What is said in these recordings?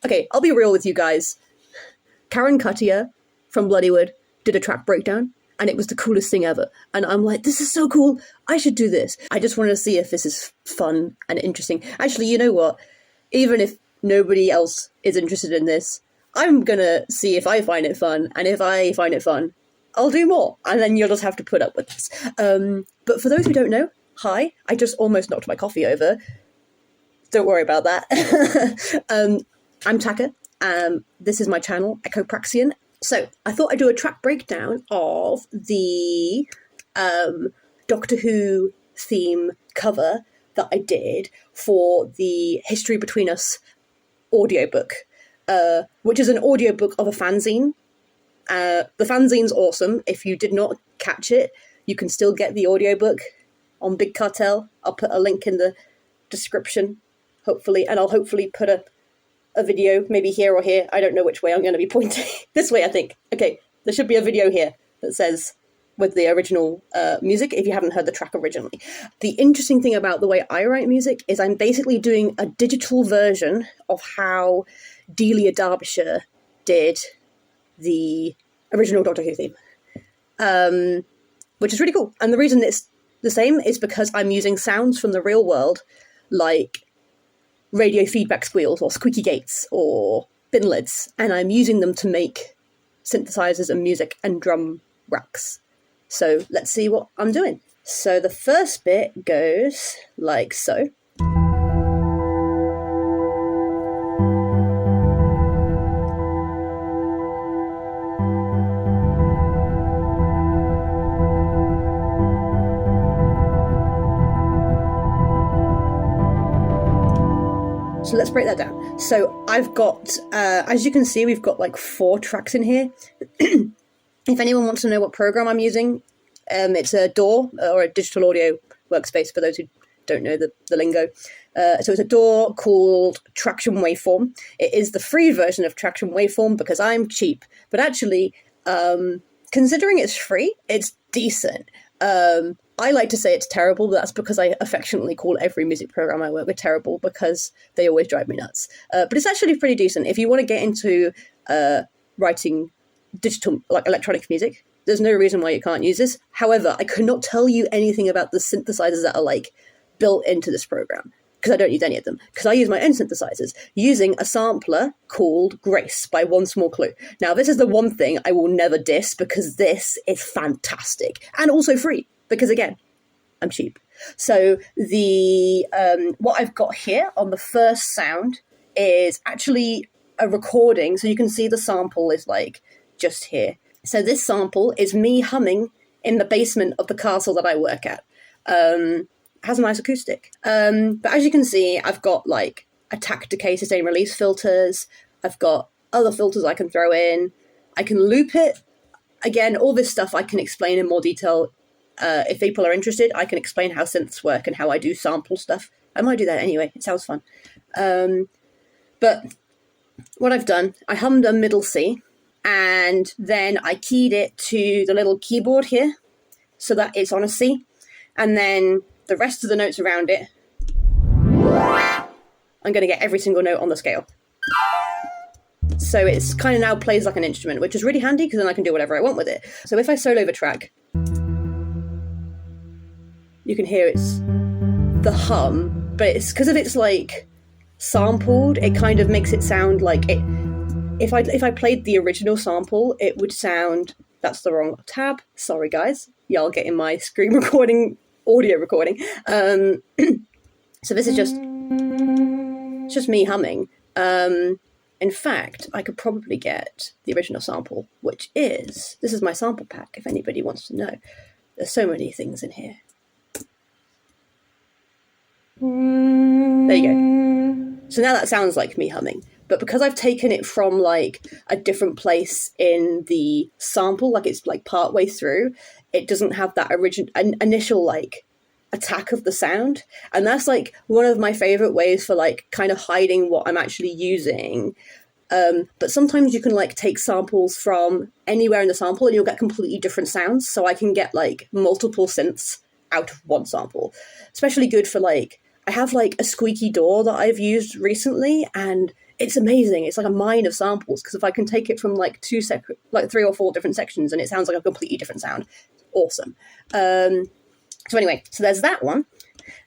Okay, I'll be real with you guys. Karan Katiyar from Bloodywood did a track breakdown, and it was the coolest thing ever. And I'm like, this is so cool. I should do this. I just wanted to see if this is fun and interesting. Actually, you know what? Even if nobody else is interested in this, I'm gonna see if I find it fun. And if I find it fun, I'll do more. And then you'll just have to put up with this. But for those who don't know, hi. I just almost knocked my coffee over. Don't worry about that. I'm Taka. This is my channel, Echopraxian. So I thought I'd do a track breakdown of the Doctor Who theme cover that I did for the History Between Us audiobook, which is an audiobook of a fanzine. The fanzine's awesome. If you did not catch it, you can still get the audiobook on Big Cartel. I'll put a link in the description, hopefully, and I'll hopefully put a video, maybe here or here. I don't know which way I'm going to be pointing. This way, I think. Okay, there should be a video here that says, with the original music, if you haven't heard the track originally. The interesting thing about the way I write music is I'm basically doing a digital version of how Delia Derbyshire did the original Doctor Who theme, which is really cool. And the reason it's the same is because I'm using sounds from the real world, like radio feedback squeals or squeaky gates or bin lids, and I'm using them to make synthesizers and music and drum racks. So let's see what I'm doing. So the first bit goes like so. So let's break that down. So I've got, as you can see, we've got like 4 tracks in here. If anyone wants to know what program I'm using, it's a DAW, or a digital audio workspace, for those who don't know the lingo. So it's a DAW called Traction Waveform. It is the free version of Traction Waveform because I'm cheap. But actually, considering it's free, it's decent. I like to say it's terrible, but that's because I affectionately call every music program I work with terrible because they always drive me nuts. But it's actually pretty decent. If you want to get into writing digital, like electronic music, there's no reason why you can't use this. However, I could not tell you anything about the synthesizers that are like built into this program because I don't use any of them, because I use my own synthesizers using a sampler called Grace by One Small Clue. Now, this is the one thing I will never diss because this is fantastic and also free. Because again, I'm cheap. So the what I've got here on the first sound is actually a recording. So you can see the sample is like just here. So this sample is me humming in the basement of the castle that I work at. Has a nice acoustic. But as you can see, I've got like attack, decay, sustain, release filters. I've got other filters I can throw in. I can loop it. Again, all this stuff I can explain in more detail. If people are interested, I can explain how synths work and how I do sample stuff. I might do that anyway. It sounds fun. But what I've done, I hummed a middle C, and then I keyed it to the little keyboard here so that it's on a C. And then the rest of the notes around it, I'm going to get every single note on the scale. So it's kind of now plays like an instrument, which is really handy because then I can do whatever I want with it. So if I solo the track, you can hear it's the hum, but it's because of it's like sampled, it kind of makes it sound like it. If I played the original sample, it would sound, that's the wrong tab. Sorry guys, y'all getting my screen recording, audio recording. So this is just me humming. In fact, I could probably get the original sample, which is, this is my sample pack if anybody wants to know. There's so many things in here. There you go. So now that sounds like me humming, but because I've taken it from like a different place in the sample, like it's like part way through, it doesn't have that initial like attack of the sound. And that's like one of my favorite ways for like kind of hiding what I'm actually using. But sometimes you can like take samples from anywhere in the sample and you'll get completely different sounds. So I can get like multiple synths out of one sample. Especially good for like, I have like a squeaky door that I've used recently, and it's amazing. It's like a mine of samples, because if I can take it from like 3 or 4 different sections and it sounds like a completely different sound, awesome. So anyway, so there's that one.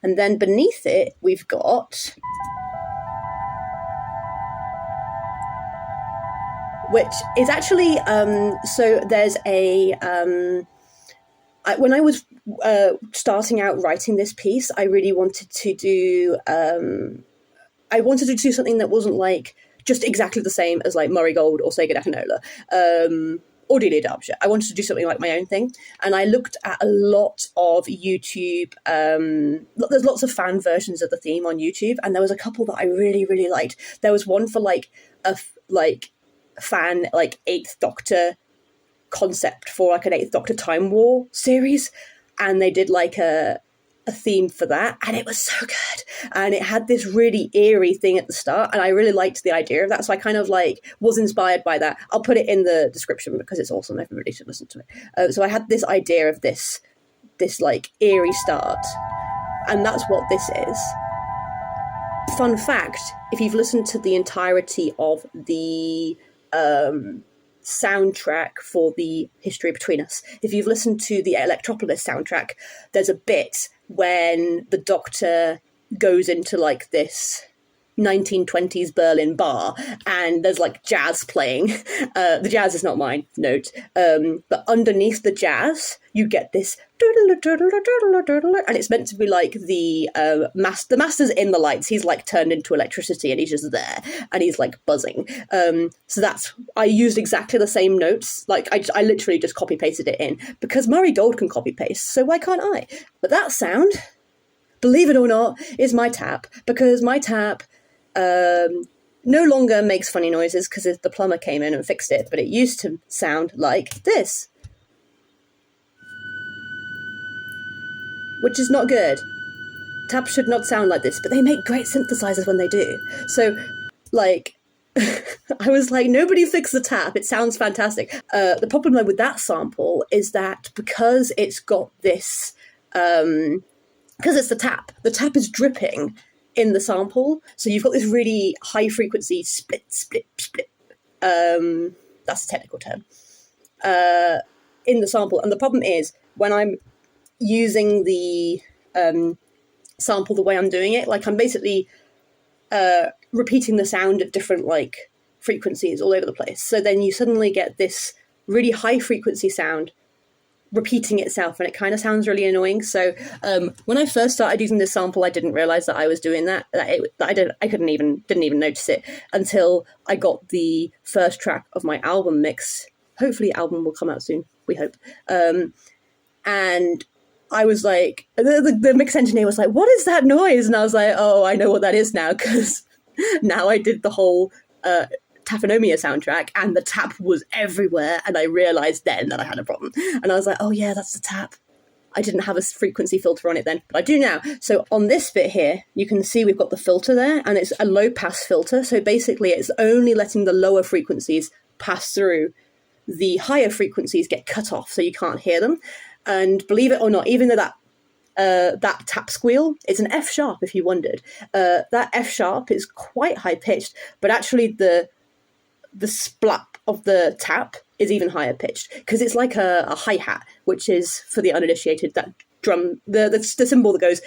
And then beneath it, we've got, which is actually, so there's a, when I was starting out writing this piece, I really wanted to do, something that wasn't like just exactly the same as like Murray Gold or Sega Decanola, or Delia Derbyshire. I wanted to do something like my own thing. And I looked at a lot of YouTube. There's lots of fan versions of the theme on YouTube. And there was a couple that I really, really liked. There was one for like a fan, like 8th Doctor concept for like an 8th Doctor Time War series. And they did like a theme for that, and it was so good, and it had this really eerie thing at the start, and I really liked the idea of that, so I kind of like was inspired by that. I'll put it in the description because it's awesome. Everybody should listen to it. So I had this idea of this like eerie start, and that's what this is. Fun fact, if you've listened to the entirety of the soundtrack for the History Between Us, if you've listened to the Electropolis soundtrack, there's a bit when the Doctor goes into like this 1920s Berlin bar, and there's like jazz playing. The jazz is not mine, note. But underneath the jazz, you get this, and it's meant to be like the master's in the lights. He's like turned into electricity, and he's just there, and he's like buzzing. So I used exactly the same notes. Like I literally just copy pasted it in, because Murray Gold can copy paste, so why can't I? But that sound, believe it or not, is my tap, because my tap no longer makes funny noises because the plumber came in and fixed it, but it used to sound like this, which is not good. Taps should not sound like this, but they make great synthesizers when they do. So, like, I was like, nobody fix the tap. It sounds fantastic. The problem with that sample is that because it's got this, because it's the tap is dripping in the sample, so you've got this really high frequency split. That's a technical term in the sample, and the problem is when I'm using the sample the way I'm doing it, like I'm basically repeating the sound at different like frequencies all over the place. So then you suddenly get this really high frequency sound repeating itself, and it kind of sounds really annoying. So when I first started using this sample, I didn't realize that I was doing that. I didn't even notice it until I got the first track of my album mix. Hopefully, album will come out soon. We hope. And I was like, the mix engineer was like, "What is that noise?" And I was like, "Oh, I know what that is now, because now I did the whole Taphonomia soundtrack, and the tap was everywhere, and I realized then that I had a problem." And I was like, "Oh yeah, that's the tap. I didn't have a frequency filter on it then, but I do now." So on this bit here, you can see we've got the filter there, and it's a low pass filter. So basically it's only letting the lower frequencies pass through. The higher frequencies get cut off, so you can't hear them. And believe it or not, even though that tap squeal, it's an F sharp, if you wondered. That F sharp is quite high pitched, but actually the splat of the tap is even higher pitched, because it's like a hi-hat, which is, for the uninitiated, that drum, the cymbal that goes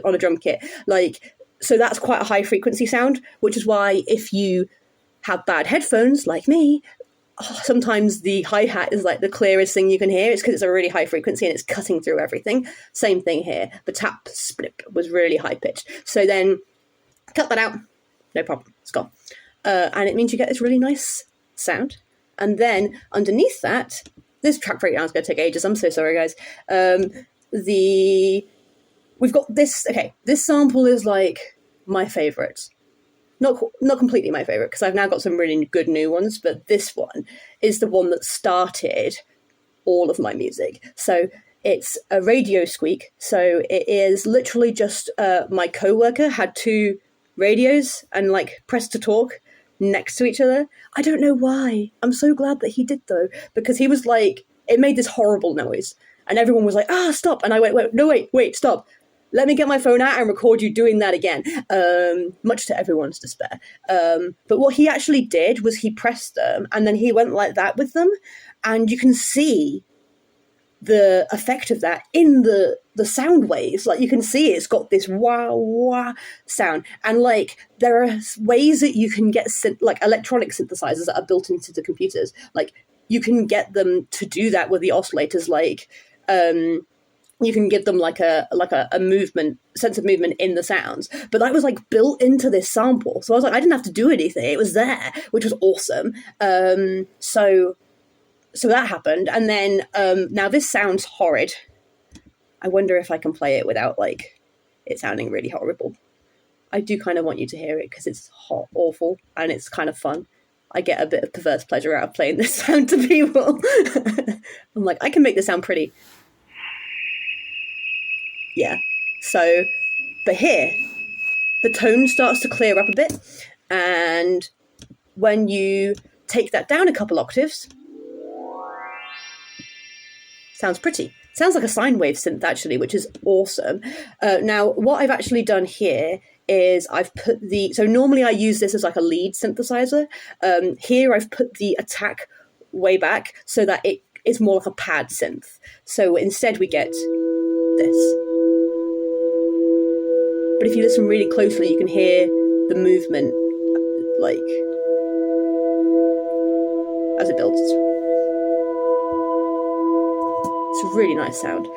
on a drum kit. Like, so that's quite a high frequency sound, which is why if you have bad headphones like me, sometimes the hi-hat is like the clearest thing you can hear. It's because it's a really high frequency and it's cutting through everything. Same thing here. The tap split was really high pitched. So then cut that out. No problem. It's gone. And it means you get this really nice sound. And then underneath that, this track breakdown is going to take ages. I'm so sorry, guys. We've got this. Okay, this sample is like my favorite. Not completely my favorite, because I've now got some really good new ones, but this one is the one that started all of my music. So it's a radio squeak. So it is literally just my coworker had 2 radios and like pressed to talk next to each other. I don't know why. I'm so glad that he did though, because he was like, it made this horrible noise, and everyone was like, stop. And I went, no, wait, stop. let me get my phone out and record you doing that again, much to everyone's despair. But what he actually did was he pressed them and then he went like that with them, and you can see the effect of that in the sound waves. Like, you can see it's got this wah wah sound, and like there are ways that you can get like electronic synthesizers that are built into the computers, like you can get them to do that with the oscillators. Like you can give them like a movement, sense of movement in the sounds, but that was like built into this sample. So I was like, I didn't have to do anything, it was there, which was awesome. So that happened, and then now this sounds horrid. I wonder if I can play it without like it sounding really horrible. I do kind of want you to hear it because it's awful and it's kind of fun. I get a bit of perverse pleasure out of playing this sound to people. I'm like, I can make this sound pretty. Yeah. So, but here, the tone starts to clear up a bit, and when you take that down a couple octaves, sounds pretty. Sounds like a sine wave synth, actually, which is awesome. Now, what I've actually done here is I've put so normally I use this as like a lead synthesizer. Here I've put the attack way back so that it is more like a pad synth. So instead we get this. But if you listen really closely, you can hear the movement, like, as it builds. It's a really nice sound.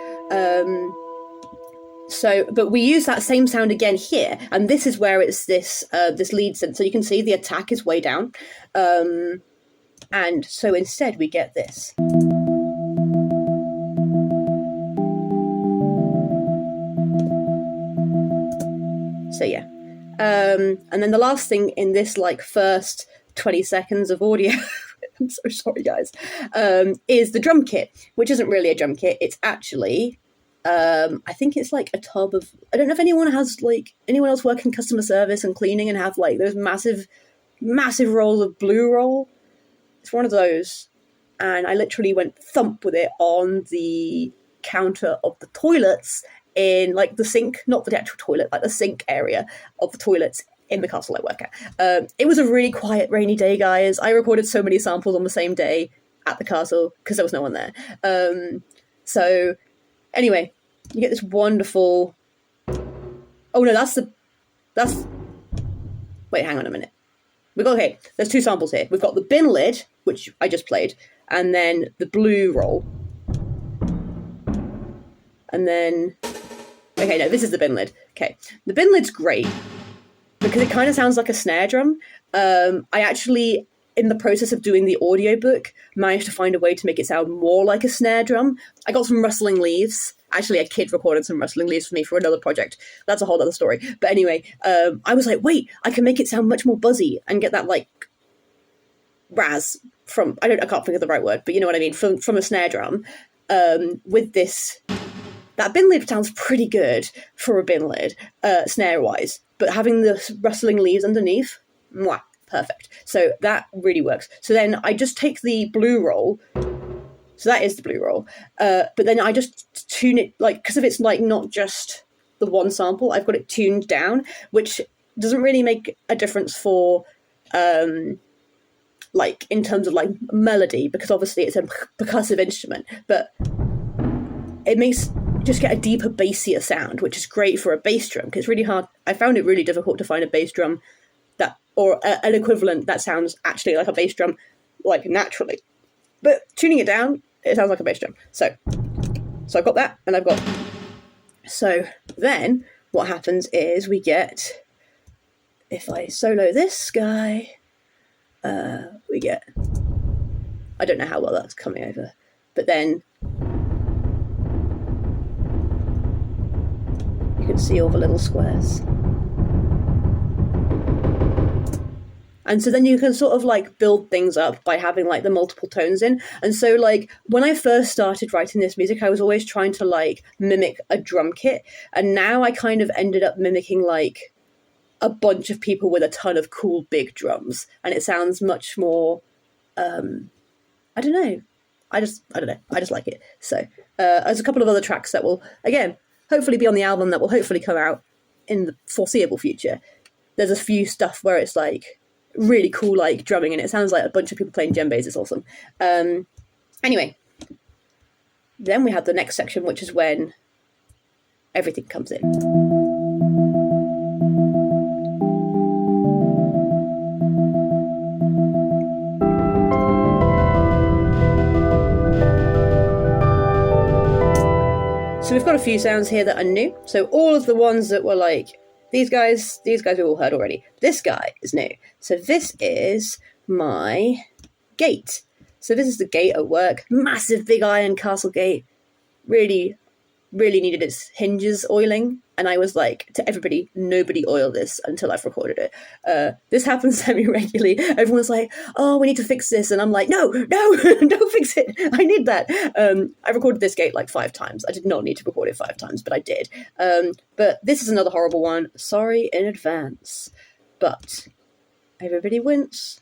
But we use that same sound again here, and this is where it's this lead synth. So you can see the attack is way down, and so instead we get this. So yeah, and then the last thing in this like first 20 seconds of audio. I'm so sorry, guys. Is the drum kit, which isn't really a drum kit. It's actually, I think it's like a tub of. I don't know if anyone else work in customer service and cleaning and have like those massive rolls of blue roll. It's one of those, and I literally went thump with it on the counter of the toilets in like the sink, not the actual toilet, like the sink area of the toilets in the castle I work at. It was a really quiet, rainy day, guys. I recorded so many samples on the same day at the castle because there was no one there. So anyway, you get this wonderful. Oh no, that's. Wait, hang on a minute. Okay, there's two samples here. We've got the bin lid, which I just played, and then the blue roll. And then, okay, no, this is the bin lid. Okay, the bin lid's great because it kind of sounds like a snare drum. I actually, in the process of doing the audiobook, managed to find a way to make it sound more like a snare drum. I got some rustling leaves. Actually, a kid recorded some rustling leaves for me for another project. That's a whole other story. But anyway, I was like, wait, I can make it sound much more buzzy and get that like raz from, I can't think of the right word, but you know what I mean, from a snare drum. With this, that bin lid sounds pretty good for a bin lid, snare-wise. But having the rustling leaves underneath, mwah, perfect. So that really works. So then I just take the blue roll. So that is the blue roll. But then I just tune it, like, because if it's like not just the one sample, I've got it tuned down, which doesn't really make a difference for, like, in terms of like melody, because obviously it's a percussive instrument, but it makes just get a deeper, bassier sound, which is great for a bass drum, because it's really hard. I found it really difficult to find a bass drum that, or an equivalent that sounds actually like a bass drum, like naturally. But tuning it down, it sounds like a bass drum. So I've got that, and I've got. So then what happens is we get, if I solo this guy, we get. I don't know how well that's coming over, but then. You can see all the little squares. And so then you can sort of like build things up by having like the multiple tones in. And so like when I first started writing this music, I was always trying to like mimic a drum kit. And now I kind of ended up mimicking like a bunch of people with a ton of cool big drums. And it sounds much more, I don't know. I just like it. So there's a couple of other tracks that will, again, hopefully be on the album that will hopefully come out in the foreseeable future. There's a few stuff where it's like really cool, like drumming, and it sounds like a bunch of people playing djembes. It's awesome. Anyway, then we have the next section, which is when everything comes in. So we've got a few sounds here that are new. So all of the ones that were like, these guys we've all heard already. This guy is new. So this is my gate. So this is the gate at work. Massive big iron castle gate. Really, really needed its hinges oiling. And I was like, to everybody, nobody oil this until I've recorded it. This happens semi-regularly. Everyone's like, oh, we need to fix this. And I'm like, no, don't fix it. I need that. I recorded this gate like 5 times. I did not need to record it 5 times, but I did. But this is another horrible one. Sorry in advance. But everybody wins.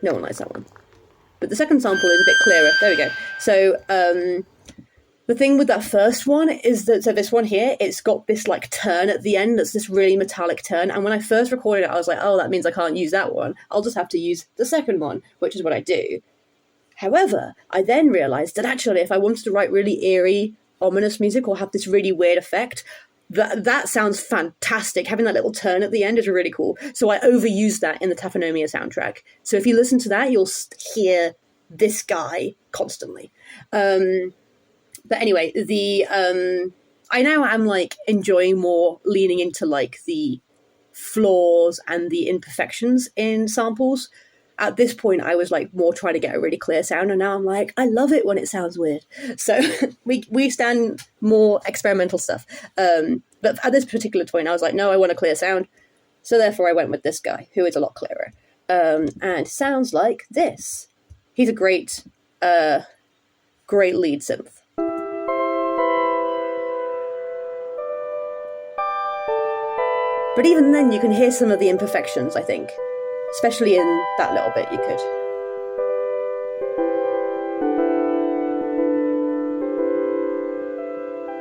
No one likes that one. But the second sample is a bit clearer. There we go. So the thing with that first one is that, so this one here, it's got this like turn at the end. That's this really metallic turn. And when I first recorded it, I was like, oh, that means I can't use that one. I'll just have to use the second one, which is what I do. However, I then realized that actually if I wanted to write really eerie, ominous music or have this really weird effect, that sounds fantastic. Having that little turn at the end is really cool. So I overused that in the Taphonomia soundtrack. So if you listen to that, you'll hear this guy constantly. But anyway, I now am like enjoying more leaning into like the flaws and the imperfections in samples. At this point, I was like more trying to get a really clear sound, and now I'm like, I love it when it sounds weird. So we stand more experimental stuff. But at this particular point, I was like, no, I want a clear sound. So therefore, I went with this guy, who is a lot clearer, and sounds like this. He's a great lead synth. But even then, you can hear some of the imperfections, I think. Especially in that little bit, you could.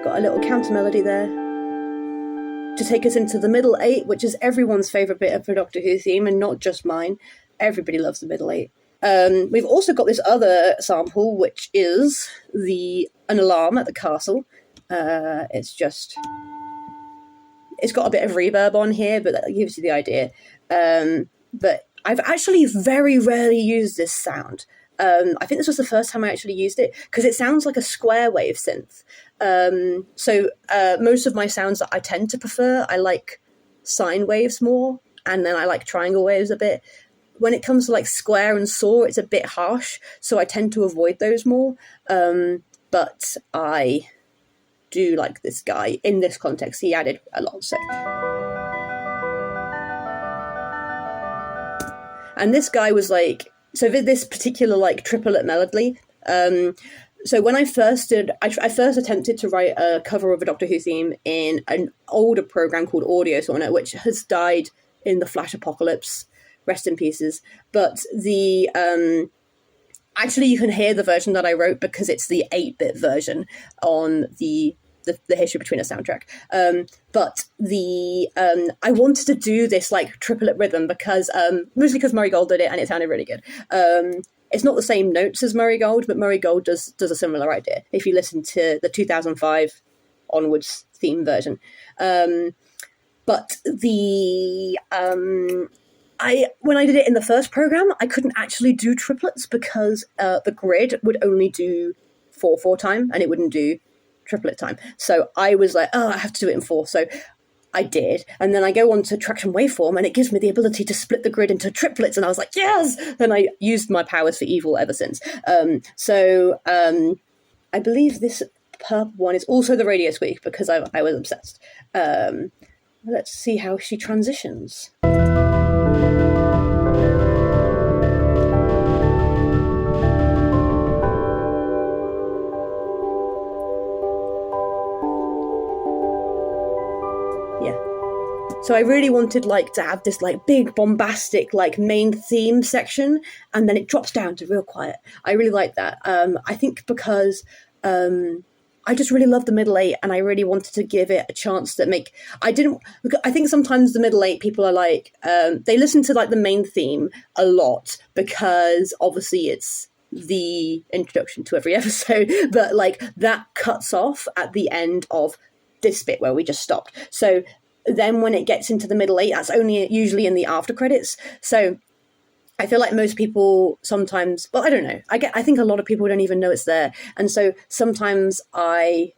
Got a little counter melody there to take us into the middle 8, which is everyone's favourite bit of the Doctor Who theme, and not just mine. Everybody loves the middle 8. We've also got this other sample, which is an alarm at the castle. It's got a bit of reverb on here, but that gives you the idea. But I've actually very rarely used this sound. I think this was the first time I actually used it, because it sounds like a square wave synth. So most of my sounds that I tend to prefer, I like sine waves more, and then I like triangle waves a bit. When it comes to like square and saw, it's a bit harsh, so I tend to avoid those more. But I do like this guy. In this context, he added a lot, so... And this guy was like, so this particular like triplet melody. So when I first attempted to write a cover of a Doctor Who theme in an older program called Audio Sauna, which has died in the Flash apocalypse. Rest in pieces. But actually you can hear the version that I wrote because it's the 8-bit version on the History Between Us soundtrack. But I wanted to do this like triplet rhythm because mostly because Murray Gold did it and it sounded really good. It's not the same notes as Murray Gold, but Murray Gold does a similar idea if you listen to the 2005 onwards theme version. But when I did it in the first program, I couldn't actually do triplets because the grid would only do 4/4 time and it wouldn't do triplet time. So I was like, oh, I have to do it in 4. So I did. And then I go on to traction waveform and it gives me the ability to split the grid into triplets. And I was like, yes! And I used my powers for evil ever since. I believe this purple one is also the radio squeak because I was obsessed. Let's see how she transitions. So I really wanted like to have this like big bombastic like main theme section, and then it drops down to real quiet. I really like that. I think because I just really love the middle eight, and I really wanted to give it a chance to make. I think sometimes the middle eight people are like, they listen to like the main theme a lot because obviously it's the introduction to every episode, but like that cuts off at the end of this bit where we just stopped. So then when it gets into the middle eight, that's only usually in the after credits. So I feel like most people sometimes, well, I don't know. I think a lot of people don't even know it's there. And so sometimes I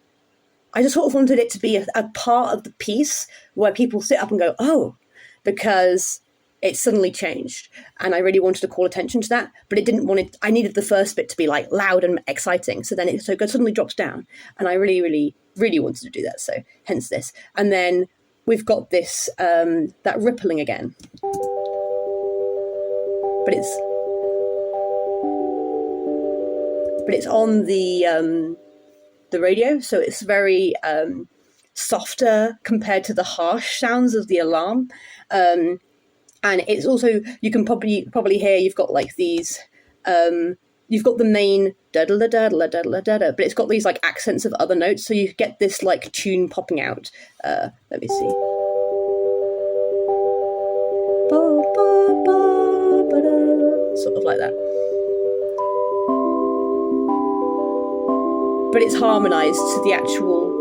just sort of wanted it to be a part of the piece where people sit up and go, oh, because it suddenly changed. And I really wanted to call attention to that, but I needed the first bit to be like loud and exciting. So then it suddenly drops down. And I really, really, really wanted to do that. So hence this. And then we've got this, that rippling again. But it's on the radio, so it's very softer compared to the harsh sounds of the alarm, and it's also, you can probably hear, you've got like these, you've got the main da-da-da-da-da-da-da-da, but it's got these like accents of other notes, so you get this like tune popping out. Let me see. Sort of like that. But it's harmonized to the actual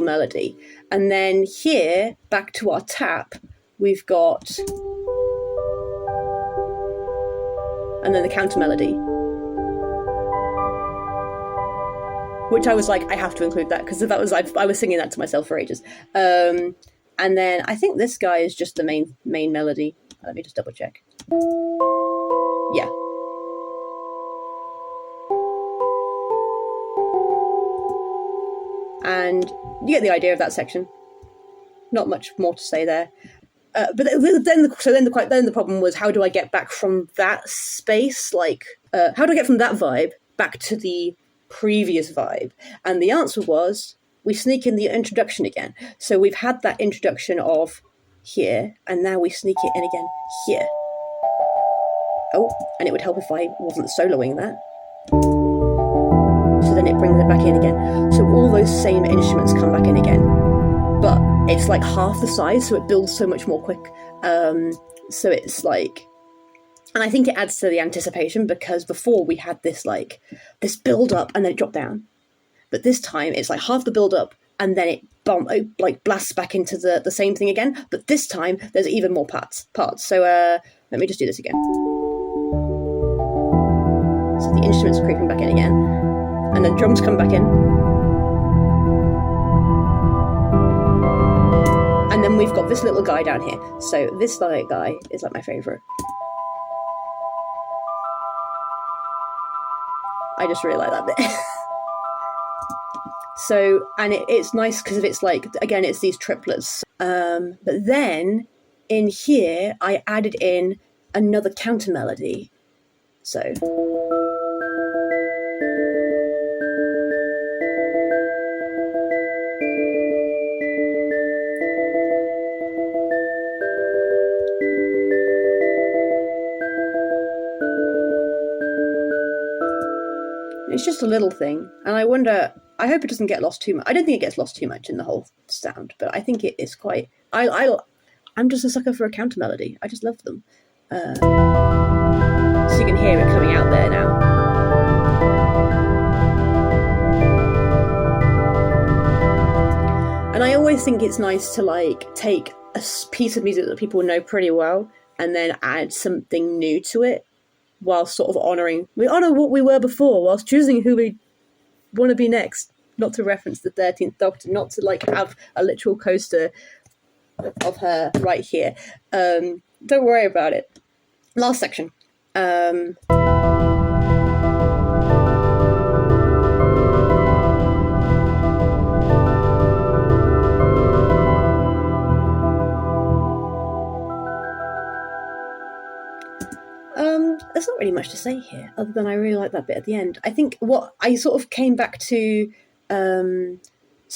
melody. And then here, back to our tap, we've got, and then the counter melody, which I was like, I have to include that because that was, I was singing that to myself for ages. And then I think this guy is just the main melody. Let me just double check. Yeah. And you get the idea of that section. Not much more to say there. But then the problem was, how do I get back from that space? Like, how do I get from that vibe back to the previous vibe? And the answer was, we sneak in the introduction again. So we've had that introduction of here, and now we sneak it in again here. Oh, and it would help if I wasn't soloing that. So then it brings it back in again. So all those same instruments come back in again. But it's like half the size, so it builds so much more quick. So it's like... And I think it adds to the anticipation, because before we had this this build-up and then it dropped down. But this time it's like half the build-up and then it blasts back into the same thing again. But this time there's even more parts. So let me just do this again. So the instruments are creeping back in again. And then drums come back in. And then we've got this little guy down here. So this guy is like my favourite. I just really like that bit. So, and it's nice because it's like, again, it's these triplets. But then in here, I added in another counter melody. So. It's just a little thing, and I wonder, I hope it doesn't get lost too much. I don't think it gets lost too much in the whole sound, but I think it is quite, I'm just a sucker for a counter melody. I just love them. So you can hear it coming out there now. And I always think it's nice to take a piece of music that people know pretty well and then add something new to it, while sort of we honour what we were before, whilst choosing who we want to be next. Not to reference the 13th Doctor, not to have a literal coaster of her right here. Don't worry about it. Last section. There's not really much to say here, other than I really like that bit at the end. I think what I sort of came back to, so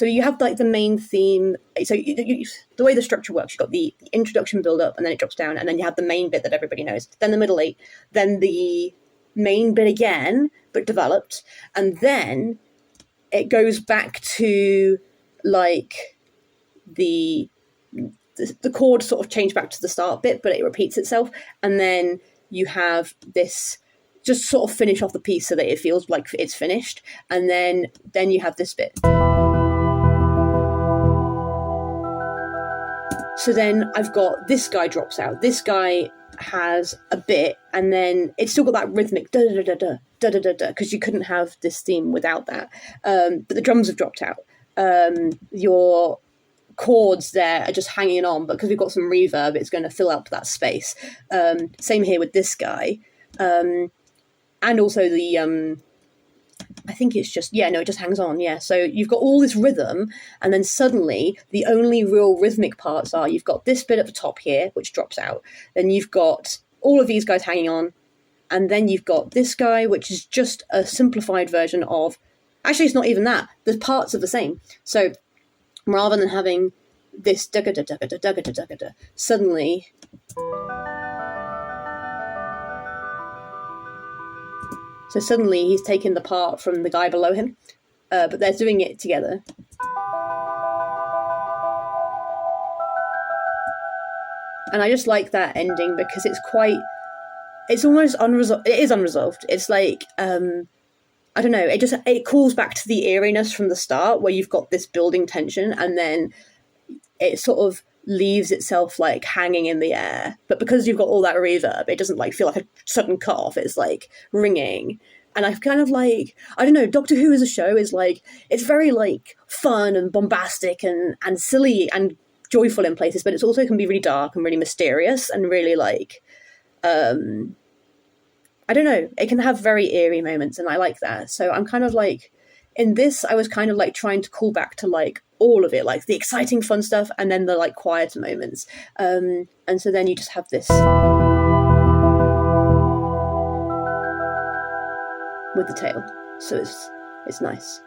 you have the main theme. So the way the structure works, you've got the introduction build up, and then it drops down, and then you have the main bit that everybody knows. Then the middle eight, then the main bit again, but developed, and then it goes back to like the chord sort of changed back to the start bit, but it repeats itself, and then you have this just sort of finish off the piece so that it feels like it's finished, and then you have this bit. So then I've got this guy drops out. This guy has a bit, and then it's still got that rhythmic da da da da da da da da, because you couldn't have this theme without that. But the drums have dropped out. Your chords there are just hanging on, but because we've got some reverb, it's going to fill up that space. Same here with this guy, and also the I think it's just, yeah, no, it just hangs on, yeah. So you've got all this rhythm, and then suddenly the only real rhythmic parts are you've got this bit at the top here, which drops out. Then you've got all of these guys hanging on, and then you've got this guy, which is just a simplified version of, actually, it's not even that. The parts are the same. So rather than having this da-ga-da-da-ga-da-da-ga-da-da-ga-da, suddenly... So suddenly he's taking the part from the guy below him, but they're doing it together. And I just like that ending because it's almost unresolved. It is unresolved. It's like, I don't know, it calls back to the eeriness from the start where you've got this building tension, and then it sort of leaves itself like hanging in the air, but because you've got all that reverb, it doesn't like feel like a sudden cut off. It's like ringing, and I've kind of like, I don't know, Doctor Who as a show is like, it's very like fun and bombastic and silly and joyful in places, but it's also can be really dark and really mysterious and really like I don't know, it can have very eerie moments, and I like that. So I'm kind of like, in this I was kind of like trying to call back to like all of it, like the exciting fun stuff and then the like quieter moments, and so then you just have this with the tail, so it's nice,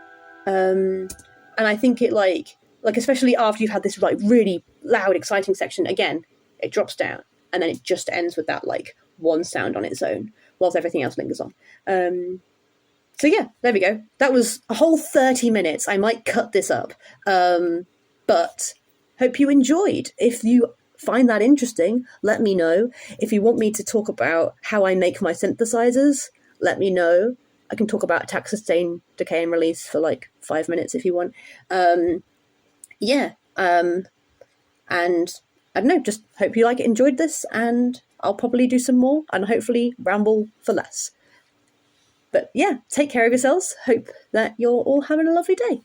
and I think it like especially after you've had this like really loud exciting section, again it drops down and then it just ends with that like one sound on its own whilst everything else lingers on. So yeah, there we go. That was a whole 30 minutes. I might cut this up. But hope you enjoyed. If you find that interesting, let me know. If you want me to talk about how I make my synthesizers, let me know. I can talk about attack, sustain, decay, and release for like 5 minutes if you want. And I don't know, just hope you enjoyed this, and I'll probably do some more and hopefully ramble for less. But yeah, take care of yourselves. Hope that you're all having a lovely day.